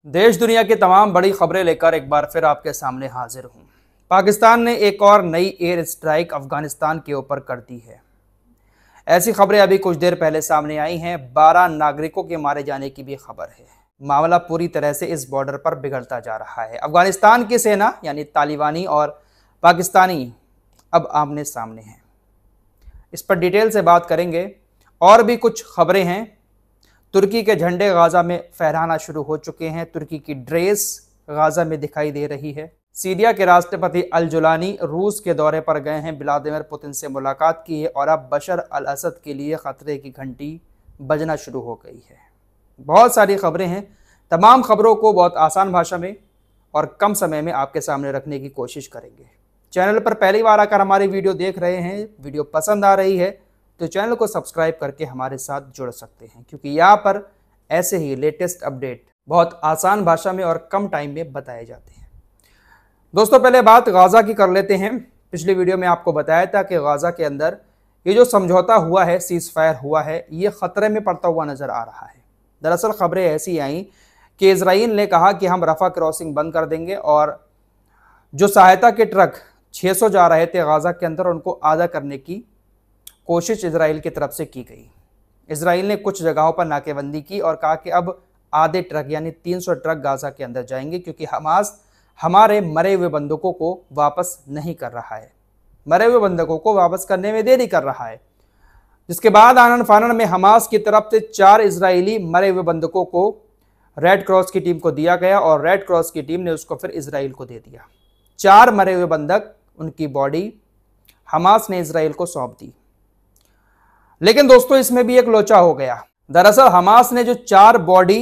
देश दुनिया की तमाम बड़ी खबरें लेकर एक बार फिर आपके सामने हाजिर हूं। पाकिस्तान ने एक और नई एयर स्ट्राइक अफगानिस्तान के ऊपर कर दी है। ऐसी खबरें अभी कुछ देर पहले सामने आई हैं। 12 नागरिकों के मारे जाने की भी खबर है। मामला पूरी तरह से इस बॉर्डर पर बिगड़ता जा रहा है। अफगानिस्तान की सेना यानी तालिबानी और पाकिस्तानी अब आमने सामने हैं। इस पर डिटेल से बात करेंगे। और भी कुछ खबरें हैं। तुर्की के झंडे गाजा में फहराना शुरू हो चुके हैं। तुर्की की ड्रेस गाजा में दिखाई दे रही है। सीरिया के राष्ट्रपति अल जुलानी रूस के दौरे पर गए हैं। व्लादिमीर पुतिन से मुलाकात की है और अब बशर अल असद के लिए खतरे की घंटी बजना शुरू हो गई है। बहुत सारी खबरें हैं। तमाम खबरों को बहुत आसान भाषा में और कम समय में आपके सामने रखने की कोशिश करेंगे। चैनल पर पहली बार आकर हमारी वीडियो देख रहे हैं, वीडियो पसंद आ रही है तो चैनल को सब्सक्राइब करके हमारे साथ जुड़ सकते हैं, क्योंकि यहाँ पर ऐसे ही लेटेस्ट अपडेट बहुत आसान भाषा में और कम टाइम में बताए जाते हैं। दोस्तों, पहले बात गाजा की कर लेते हैं। पिछली वीडियो में आपको बताया था कि गाजा के अंदर ये जो समझौता हुआ है, सीज फायर हुआ है, ये खतरे में पड़ता हुआ नजर आ रहा है। दरअसल खबरें ऐसी आई कि इजराइल ने कहा कि हम रफा क्रॉसिंग बंद कर देंगे और जो सहायता के ट्रक 600 जा रहे थे गाजा के अंदर, उनको आधा करने की कोशिश इजराइल की तरफ से की गई। इजराइल ने कुछ जगहों पर नाकेबंदी की और कहा कि अब आधे ट्रक यानी 300 ट्रक गाजा के अंदर जाएंगे, क्योंकि हमास हमारे मरे हुए बंधकों को वापस नहीं कर रहा है। मरे हुए बंधकों को वापस करने में देरी कर रहा है। जिसके बाद आनन फानन में हमास की तरफ से 4 इजरायली मरे हुए बंधकों को रेड क्रॉस की टीम को दिया गया और रेड क्रॉस की टीम ने उसको फिर इजराइल को दे दिया। 4 मरे हुए बंधक, उनकी बॉडी हमास ने इजराइल को सौंप दी। लेकिन दोस्तों, इसमें भी एक लोचा हो गया। दरअसल हमास ने जो 4 बॉडी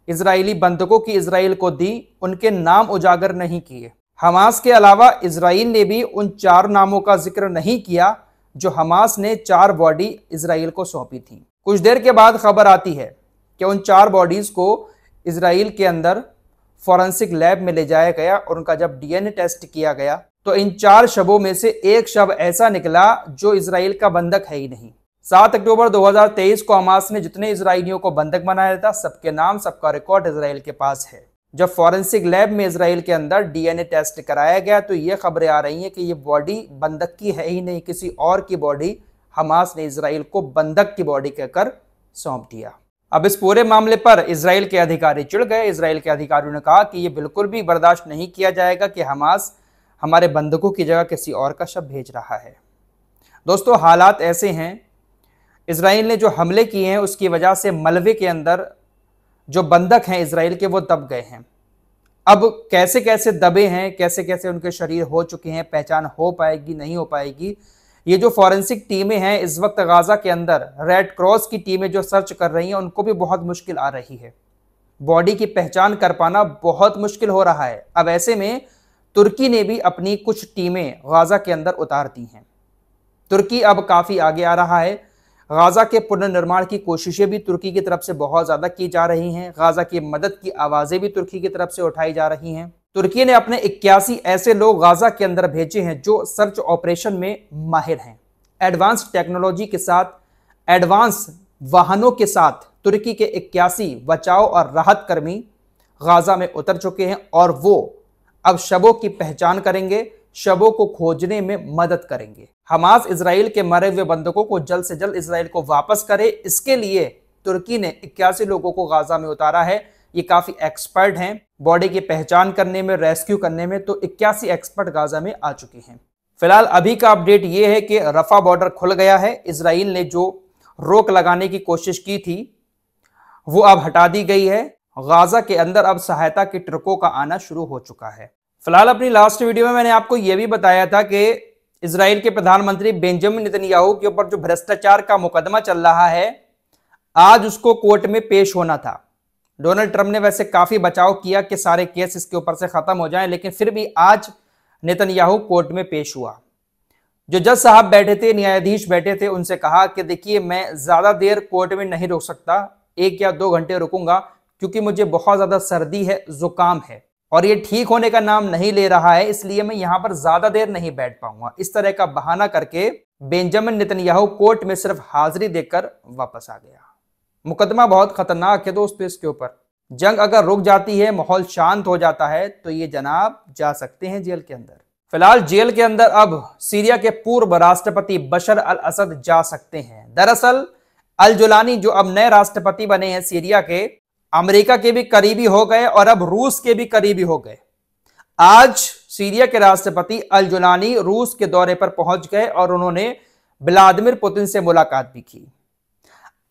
इजरायली बंधकों की इजराइल को दी, उनके नाम उजागर नहीं किए। हमास के अलावा इजराइल ने भी उन 4 नामों का जिक्र नहीं किया जो हमास ने 4 बॉडी इजराइल को सौंपी थी। कुछ देर के बाद खबर आती है कि उन 4 बॉडीज को इजराइल के अंदर फॉरेंसिक लैब में ले जाया गया और उनका जब डीएनए टेस्ट किया गया तो इन 4 शवों में से एक शव ऐसा निकला जो इजराइल का बंधक है ही नहीं। 7 अक्टूबर 2023 को हमास ने जितने इजरायलियों को बंधक बनाया था, सबके नाम, सबका रिकॉर्ड इजराइल के पास है। जब फॉरेंसिक लैब में इजराइल के अंदर डीएनए टेस्ट कराया गया तो ये खबरें आ रही हैं कि ये बॉडी बंधक की है ही नहीं, किसी और की बॉडी हमास ने इजराइल को बंधक की बॉडी कहकर सौंप दिया। अब इस पूरे मामले पर इजराइल के अधिकारी चिढ़ गए। इजराइल के अधिकारियों ने कहा कि ये बिल्कुल भी बर्दाश्त नहीं किया जाएगा कि हमास हमारे बंधकों की जगह किसी और का शव भेज रहा है। दोस्तों, हालात ऐसे हैं, इजराइल ने जो हमले किए हैं उसकी वजह से मलबे के अंदर जो बंधक हैं इजराइल के, वो दब गए हैं। अब कैसे कैसे दबे हैं, कैसे कैसे उनके शरीर हो चुके हैं, पहचान हो पाएगी नहीं हो पाएगी। ये जो फॉरेंसिक टीमें हैं इस वक्त गाजा के अंदर, रेड क्रॉस की टीमें जो सर्च कर रही हैं, उनको भी बहुत मुश्किल आ रही है। बॉडी की पहचान कर पाना बहुत मुश्किल हो रहा है। अब ऐसे में तुर्की ने भी अपनी कुछ टीमें गाजा के अंदर उतार दी हैं। तुर्की अब काफ़ी आगे आ रहा है। गाजा के पुनर्निर्माण की कोशिशें भी तुर्की की तरफ से बहुत ज़्यादा की जा रही हैं। गाजा की मदद की आवाज़ें भी तुर्की की तरफ से उठाई जा रही हैं। तुर्की ने अपने 81 ऐसे लोग गाजा के अंदर भेजे हैं जो सर्च ऑपरेशन में माहिर हैं। एडवांस टेक्नोलॉजी के साथ, एडवांस वाहनों के साथ तुर्की के 81 बचाव और राहत कर्मी गाजा में उतर चुके हैं और वो अब शवों की पहचान करेंगे, शवों को खोजने में मदद करेंगे। हमास इजराइल के मरे हुए बंधकों को जल्द से जल्द इजराइल को वापस करे, इसके लिए तुर्की ने 81 लोगों को गाजा में उतारा है। ये काफी एक्सपर्ट हैं बॉडी की पहचान करने में, रेस्क्यू करने में, तो 81 एक्सपर्ट गाजा में आ चुके हैं। फिलहाल अभी का अपडेट ये है कि रफा बॉर्डर खुल गया है। इजराइल ने जो रोक लगाने की कोशिश की थी वो अब हटा दी गई है। गाजा के अंदर अब सहायता के ट्रकों का आना शुरू हो चुका है। फिलहाल अपनी लास्ट वीडियो में मैंने आपको यह भी बताया था कि इजराइल के प्रधानमंत्री बेंजामिन नेतन्याहू के ऊपर जो भ्रष्टाचार का मुकदमा चल रहा है, आज उसको कोर्ट में पेश होना था। डोनाल्ड ट्रंप ने वैसे काफी बचाव किया कि सारे केस इसके ऊपर से खत्म हो जाएं, लेकिन फिर भी आज नेतन्याहू कोर्ट में पेश हुआ। जो जज साहब बैठे थे, न्यायाधीश बैठे थे, उनसे कहा कि देखिए, मैं ज्यादा देर कोर्ट में नहीं रुक सकता, 1 या 2 घंटे रुकूंगा, क्योंकि मुझे बहुत ज्यादा सर्दी है, जुकाम है और ये ठीक होने का नाम नहीं ले रहा है, इसलिए मैं यहां पर ज्यादा देर नहीं बैठ पाऊंगा। इस तरह का बहाना करके बेंजामिन नेतन्याहू कोर्ट में सिर्फ हाजिरी देकर वापस आ गया। मुकदमा बहुत खतरनाक है दोस्तों इसके ऊपर। जंग अगर रुक जाती है, माहौल शांत हो जाता है, तो ये जनाब जा सकते हैं जेल के अंदर। फिलहाल जेल के अंदर अब सीरिया के पूर्व राष्ट्रपति बशर अल असद जा सकते हैं। दरअसल अल जुलानी जो अब नए राष्ट्रपति बने हैं सीरिया के, अमेरिका के भी करीबी हो गए और अब रूस के भी करीबी हो गए। आज सीरिया के राष्ट्रपति अल जुलानी रूस के दौरे पर पहुंच गए और उन्होंने व्लादिमीर पुतिन से मुलाकात भी की।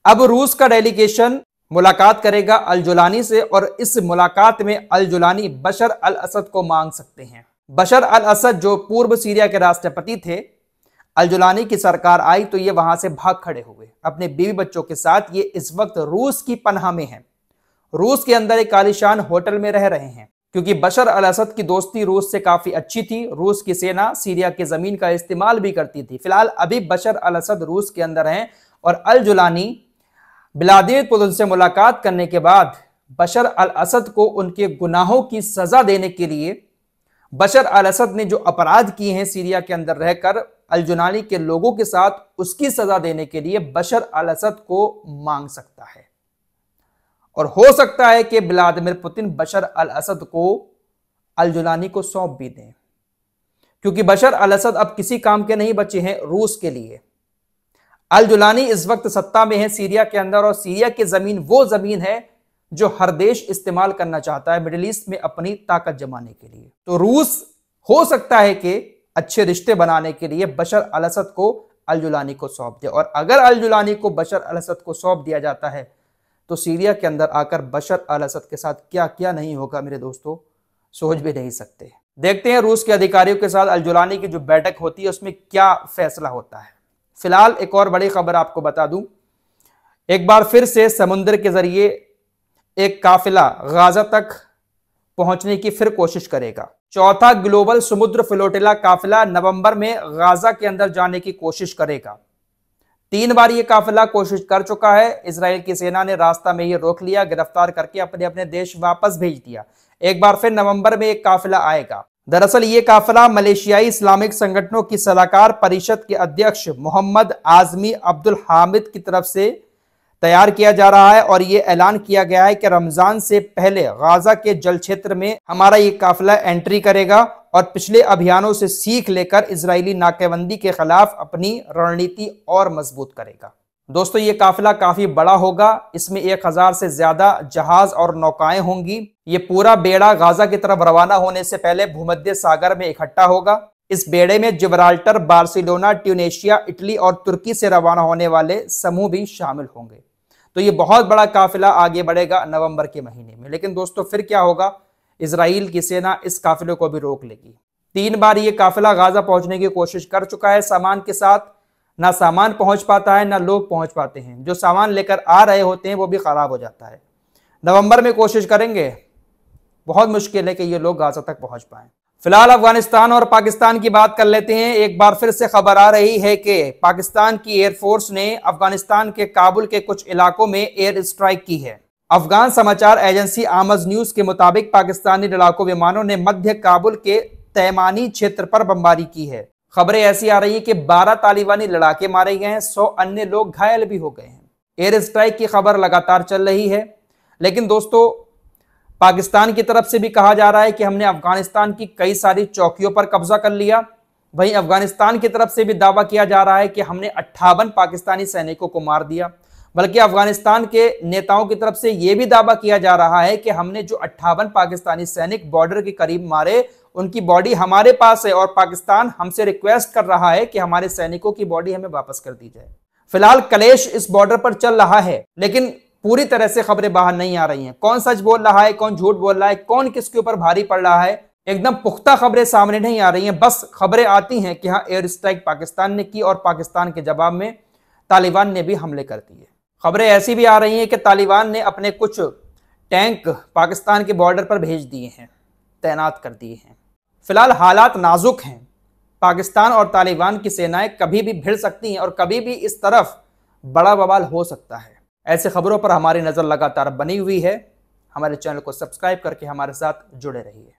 अब रूस का डेलीगेशन मुलाकात करेगा अल जुलानी से और इस मुलाकात में अल जुलानी बशर अल असद को मांग सकते हैं। बशर अल असद जो पूर्व सीरिया के राष्ट्रपति थे, अल जुलानी की सरकार आई तो ये वहां से भाग खड़े हुए अपने बीवी बच्चों के साथ। ये इस वक्त रूस की पनाह में हैं। रूस के अंदर एक आलीशान होटल में रह रहे हैं क्योंकि बशर अल असद की दोस्ती रूस से काफी अच्छी थी। रूस की सेना सीरिया की जमीन का इस्तेमाल भी करती थी। फिलहाल अभी बशर अल असद रूस के अंदर हैं और अल जुलानी व्लादिमीर पुतिन से मुलाकात करने के बाद बशर अल असद को उनके गुनाहों की सजा देने के लिए, बशर अल असद ने जो अपराध किए हैं सीरिया के अंदर रहकर अल जुलानी के लोगों के साथ, उसकी सजा देने के लिए बशर अल असद को मांग सकता है। और हो सकता है कि व्लादिमीर पुतिन बशर अल असद को अल जुलानी को सौंप भी दें, क्योंकि बशर अल असद अब किसी काम के नहीं बचे हैं रूस के लिए। अल जुलानी इस वक्त सत्ता में है सीरिया के अंदर और सीरिया की जमीन वो जमीन है जो हर देश इस्तेमाल करना चाहता है मिडिल ईस्ट में अपनी ताकत जमाने के लिए। तो रूस हो सकता है कि अच्छे रिश्ते बनाने के लिए बशर अल असद को अल जुलानी को सौंप दे। और अगर अल जुलानी को बशर अल असद को सौंप दिया जाता है तो सीरिया के अंदर आकर बशर अल असद के साथ क्या क्या नहीं होगा मेरे दोस्तों, सोच भी नहीं सकते। देखते हैं रूस के अधिकारियों के साथ अल जुलानी की जो बैठक होती है उसमें क्या फैसला होता है। फिलहाल एक और बड़ी खबर आपको बता दूं, एक बार फिर से समुद्र के जरिए एक काफिला गाजा तक पहुंचने की फिर कोशिश करेगा। चौथा ग्लोबल समुद्र फ्लोटिला काफिला नवंबर में गाजा के अंदर जाने की कोशिश करेगा। 3 बार यह काफिला कोशिश कर चुका है। इजराइल की सेना ने रास्ता में ही रोक लिया, गिरफ्तार करके अपने अपने देश वापस भेज दिया। एक बार फिर नवंबर में एक काफिला आएगा। दरअसल ये काफिला मलेशियाई इस्लामिक संगठनों की सलाहकार परिषद के अध्यक्ष मोहम्मद आजमी अब्दुल हामिद की तरफ से तैयार किया जा रहा है और ये ऐलान किया गया है कि रमजान से पहले गाजा के जल क्षेत्र में हमारा ये काफिला एंट्री करेगा और पिछले अभियानों से सीख लेकर इजरायली नाकेबंदी के खिलाफ अपनी रणनीति और मजबूत करेगा। दोस्तों ये काफिला काफी बड़ा होगा, इसमें 1000 से ज्यादा जहाज और नौकाएं होंगी। ये पूरा बेड़ा गाजा की तरफ रवाना होने से पहले भूमध्य सागर में इकट्ठा होगा। इस बेड़े में जिब्राल्टर, बार्सिलोना, ट्यूनेशिया, इटली और तुर्की से रवाना होने वाले समूह भी शामिल होंगे। तो ये बहुत बड़ा काफिला आगे बढ़ेगा नवंबर के महीने में। लेकिन दोस्तों फिर क्या होगा, इजराइल की सेना इस काफिले को भी रोक लेगी। 3 बार ये काफिला गाजा पहुंचने की कोशिश कर चुका है सामान के साथ। ना सामान पहुंच पाता है, ना लोग पहुंच पाते हैं। जो सामान लेकर आ रहे होते हैं वो भी खराब हो जाता है। नवंबर में कोशिश करेंगे, बहुत मुश्किल है कि ये लोग गाजा तक पहुंच पाए। फिलहाल अफगानिस्तान और पाकिस्तान की बात कर लेते हैं। एक बार फिर से खबर आ रही है कि पाकिस्तान की एयरफोर्स ने अफगानिस्तान के काबुल के कुछ इलाकों में एयर स्ट्राइक की है। अफगान समाचार एजेंसी आमज न्यूज के मुताबिक पाकिस्तानी लड़ाकू विमानों ने मध्य काबुल के तैमानी क्षेत्र पर बमबारी की है। खबरें ऐसी आ रही है कि 12 तालिबानी लड़ाके मारे गए हैं, 100 अन्य लोग घायल भी हो गए हैं। एयर स्ट्राइक की खबर लगातार चल रही है। लेकिन दोस्तों पाकिस्तान की तरफ से भी कहा जा रहा है कि हमने अफगानिस्तान की कई सारी चौकियों पर कब्जा कर लिया। वहीं अफगानिस्तान की तरफ से भी दावा किया जा रहा है कि हमने 58 पाकिस्तानी सैनिकों को मार दिया। बल्कि अफगानिस्तान के नेताओं की तरफ से यह भी दावा किया जा रहा है कि हमने जो 58 पाकिस्तानी सैनिक बॉर्डर के करीब मारे, उनकी बॉडी हमारे पास है और पाकिस्तान हमसे रिक्वेस्ट कर रहा है कि हमारे सैनिकों की बॉडी हमें वापस कर दी जाए। फिलहाल कलेश इस बॉर्डर पर चल रहा है, लेकिन पूरी तरह से खबरें बाहर नहीं आ रही हैं। कौन सच बोल रहा है, कौन झूठ बोल रहा है, कौन किसके ऊपर भारी पड़ रहा है, एकदम पुख्ता खबरें सामने नहीं आ रही हैं। बस खबरें आती हैं कि हाँ एयर स्ट्राइक पाकिस्तान ने की और पाकिस्तान के जवाब में तालिबान ने भी हमले कर दिए। खबरें ऐसी भी आ रही हैं कि तालिबान ने अपने कुछ टैंक पाकिस्तान के बॉर्डर पर भेज दिए हैं, तैनात कर दिए हैं। फिलहाल हालात नाजुक हैं। पाकिस्तान और तालिबान की सेनाएं कभी भी भिड़ सकती हैं और कभी भी इस तरफ बड़ा बवाल हो सकता है। ऐसे खबरों पर हमारी नज़र लगातार बनी हुई है। हमारे चैनल को सब्सक्राइब करके हमारे साथ जुड़े रहिए।